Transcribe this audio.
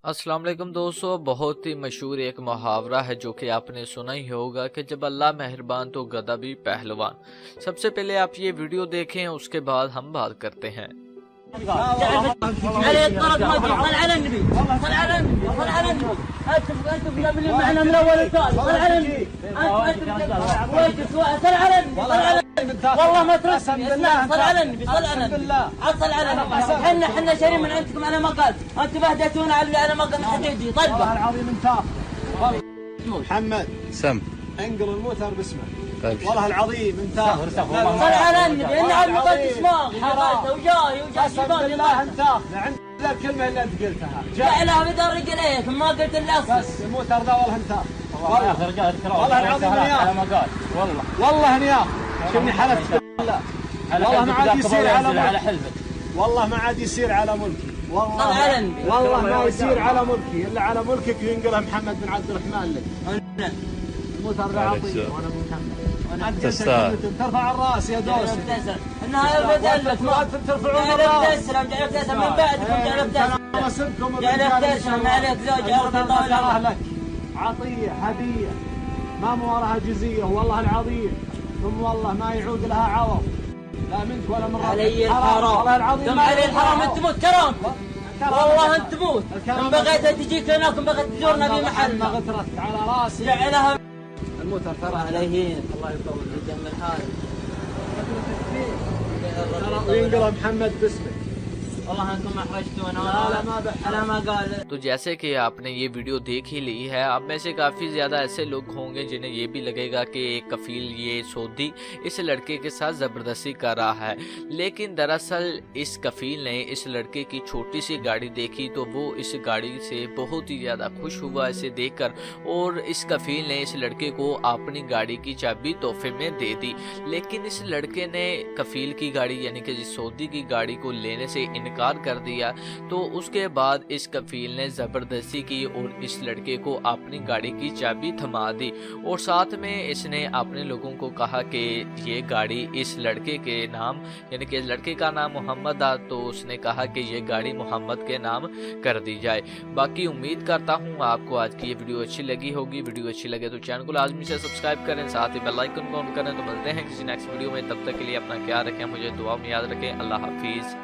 अस्सलाम वालेकुम दोस्तों, बहुत ही मशहूर एक मुहावरा है जो कि आपने सुना ही होगा कि जब अल्लाह मेहरबान तो गदा भी पहलवान। सबसे पहले आप ये वीडियो देखें, उसके बाद हम बात करते हैं। عليه الطرد ما في صل على النبي صل على النبي صل على النبي انتم قابلين معنا من اول الثاني صل على النبي صل على النبي صل على النبي والله ما ترسم صل على النبي صل على النبي صل على النبي احنا شارين من عندكم على ما قال انتم بهدلتونا على ما قال حديدي طلبه والله العظيم انت محمد سم انقل الموتر باسمه طيب. والله العظيم انت صل على النبي ان عبد المقدس ماغي وجاهي قسم بالله انت عند الكلمه اللي انت قلتها جعلها بدرج اليك ما قلت الا بس الموتر ذا والله انت والله العظيم انياك والله انياك شني حلفت بالله والله ما عاد يصير على ملكي والله ما عاد يصير على ملكي والله ما يصير على ملكي الا على ملكك ينقلها محمد بن عبد الرحمن لك الموتر ذا عطيه وانا محمد انت ترفع الراس يا دوسي انها بدلت ما ترفعون الراس تسلم جعلك تسلم من بعدكم جعلك تسلم جعلك تسلم عليك زوج عرض لك عطيه هديه ما وراها جزيه والله العظيم ثم والله ما يعود لها عوض لا منك ولا من علي الحرام والله العظيم ثم علي الحرام انت تموت كرامتك والله انت تموت ان بغيت تجيك هناك ان بغيت تزورنا في محل ما غترت على راسي جعلها الموتر ترى عليهين الله يطول في جنب الحال وينقل محمد باسمك والله انكم احرجتونا لا ما انا ما قال। तो जैसे कि आपने ये वीडियो देख ही ली है, आप में से काफ़ी ज़्यादा ऐसे लोग होंगे जिन्हें ये भी लगेगा कि एक कफील ये सऊदी इस लड़के के साथ ज़बरदस्ती कर रहा है, लेकिन दरअसल इस कफील ने इस लड़के की छोटी सी गाड़ी देखी तो वो इस गाड़ी से बहुत ही ज़्यादा खुश हुआ इसे देखकर, और इस कफील ने इस लड़के को अपनी गाड़ी की चाबी तोहफे में दे दी। लेकिन इस लड़के ने कफील की गाड़ी यानी कि जिस सऊदी की गाड़ी को लेने से इनकार कर दिया, तो उसके बाद इस कफील ने ज़बरदस्ती की और इस लड़के को अपनी गाड़ी की चाबी थमा दी, और साथ में इसने अपने लोगों को कहा कि ये गाड़ी इस लड़के के नाम यानी कि लड़के का नाम मोहम्मद था, तो उसने कहा कि ये गाड़ी मोहम्मद के नाम कर दी जाए। बाकी उम्मीद करता हूँ आपको आज की ये वीडियो अच्छी लगी होगी। वीडियो अच्छी लगे तो चैनल को लाजमी से सब्सक्राइब करें, साथ ही बेल आइकन को ऑन करें। तो मिलते हैं किसी नेक्स्ट वीडियो में, तब तक के लिए अपना ख्याल रखें, मुझे दुआ में याद रखें। अल्लाह हाफिज़।